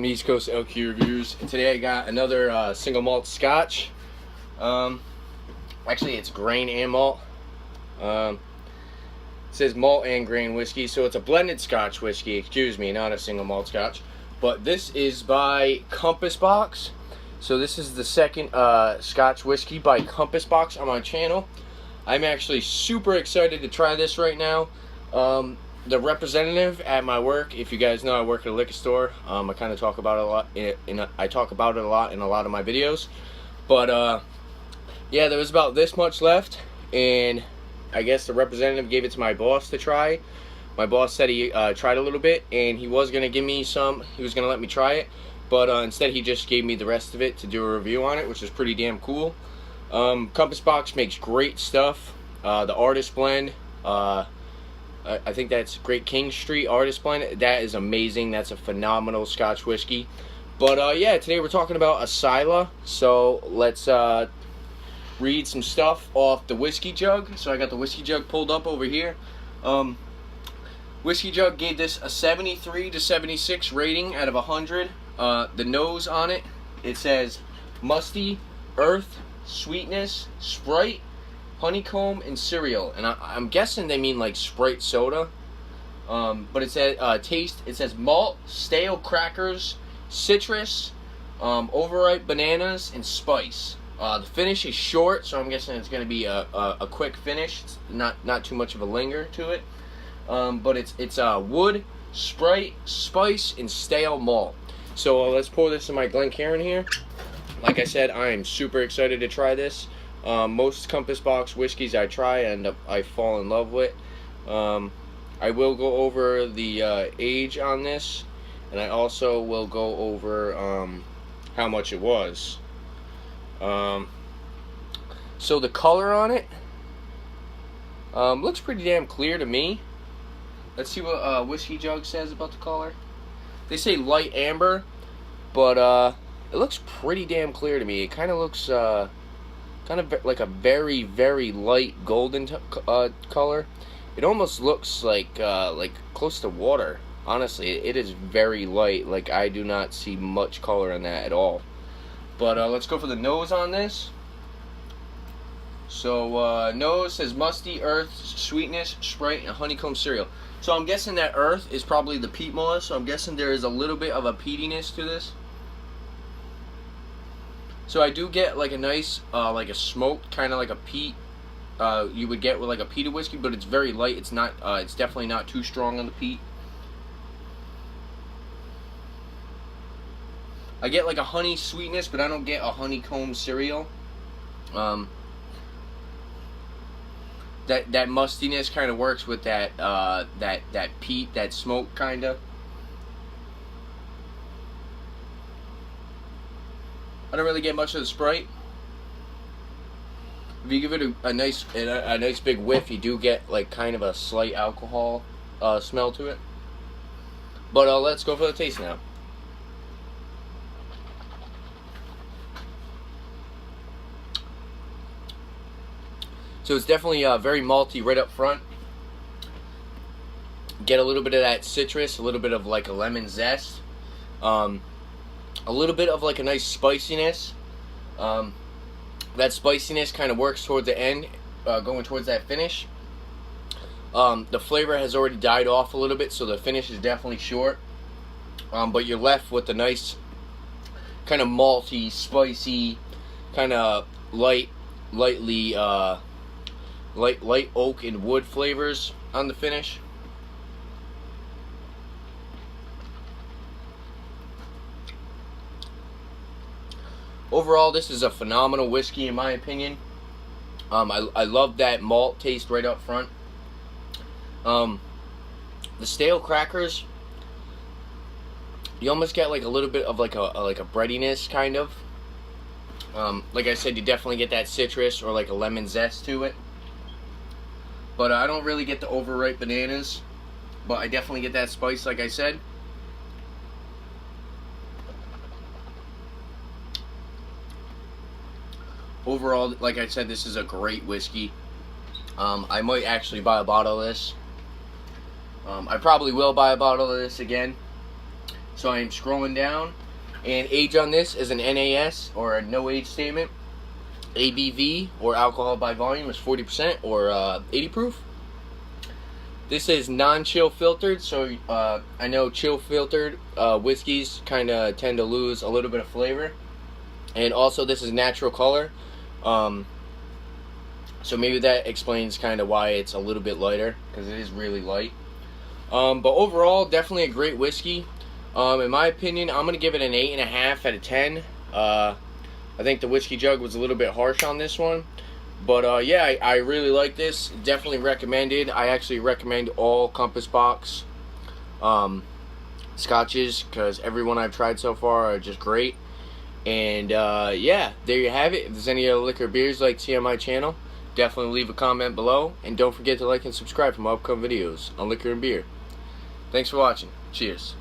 welcome to East Coast LQ Reviews. And today I got another single malt Scotch. Actually, it's grain and malt. It says malt and grain whiskey, so it's a blended Scotch whiskey. Excuse me, not a single malt Scotch. But this is by Compass Box. So this is the second Scotch whiskey by Compass Box on my channel. I'm actually super excited to try this right now. The representative at my work, if you guys know, I work at a liquor store. I kind of talk about it a lot. I talk about it a lot in a lot of my videos. But yeah, there was about this much left, and I guess the representative gave it to my boss to try. My boss said he tried a little bit, and he was gonna give me some. He was gonna let me try it, but instead he just gave me the rest of it to do a review on it, which is pretty damn cool. Compass Box makes great stuff. The Artist Blend. I think that's Great King Street Artist Blend. That is amazing. That's a phenomenal Scotch whiskey. But yeah, today we're talking about Asyla. So let's read some stuff off the whiskey jug. So I got the whiskey jug pulled up over here. Whiskey Jug gave this a 73 to 76 rating out of 100. The nose on it, it says musty, earth, sweetness, Sprite, honeycomb, and cereal. And I'm guessing they mean like Sprite soda. But it says taste. It says malt, stale crackers, citrus, overripe bananas, and spice. The finish is short, so I'm guessing it's going to be a quick finish. It's not too much of a linger to it. But it's wood, Sprite, spice, and stale malt. So let's pour this in my Glencairn here. Like I said, I am super excited to try this. Most Compass Box whiskeys I try I fall in love with. I will go over the age on this, and I also will go over how much it was. So the color on it looks pretty damn clear to me. Let's see what Whiskey Jug says about the color. They say light amber, but it looks pretty damn clear to me. It kind of looks kind of like a very, very light golden color. It almost looks like close to water. Honestly, it is very light. Like, I do not see much color in that at all. But let's go for the nose on this. So nose says musty, earth, sweetness, Sprite, and honeycomb cereal. So I'm guessing that earth is probably the peat moss. So I'm guessing there is a little bit of a peatiness to this. So I do get like a nice, like a smoked, kind of like a peat you would get with like a peated whiskey, but it's very light. It's not. It's definitely not too strong on the peat. I get like a honey sweetness, but I don't get a honeycomb cereal. That mustiness kind of works with that that peat, that smoke kind of. I don't really get much of the Sprite. If you give it a nice big whiff, you do get like kind of a slight alcohol smell to it. But let's go for the taste now. So it's definitely very malty right up front. Get a little bit of that citrus, a little bit of like a lemon zest. A little bit of like a nice spiciness. That spiciness kind of works towards the end, going towards that finish. The flavor has already died off a little bit, so the finish is definitely short. But you're left with the nice kind of malty, spicy, kind of light oak and wood flavors on the finish. Overall, this is a phenomenal whiskey in my opinion. I love that malt taste right up front. The stale crackers, you almost get like a little bit of like a breadiness kind of. Like I said, you definitely get that citrus or like a lemon zest to it. But I don't really get the overripe bananas, but I definitely get that spice like I said. Overall, like I said, this is a great whiskey. I might actually buy a bottle of this. I probably will buy a bottle of this again. So I am scrolling down, and age on this is an NAS, or a no age statement. ABV, or alcohol by volume, is 40% or 80 proof. This is non-chill filtered, so I know chill filtered whiskeys kind of tend to lose a little bit of flavor. And also this is natural color, so maybe that explains kind of why it's a little bit lighter, because it is really light. But overall, definitely a great whiskey. In my opinion, I'm going to give it an 8.5 out of 10. I think the whiskey jug was a little bit harsh on this one. But yeah, I really like this. Definitely recommended. I actually recommend all Compass Box scotches, because every one I've tried so far are just great. And yeah, there you have it. If there's any other liquor beers you'd like to see on my channel, definitely leave a comment below. And don't forget to like and subscribe for more upcoming videos on liquor and beer. Thanks for watching. Cheers.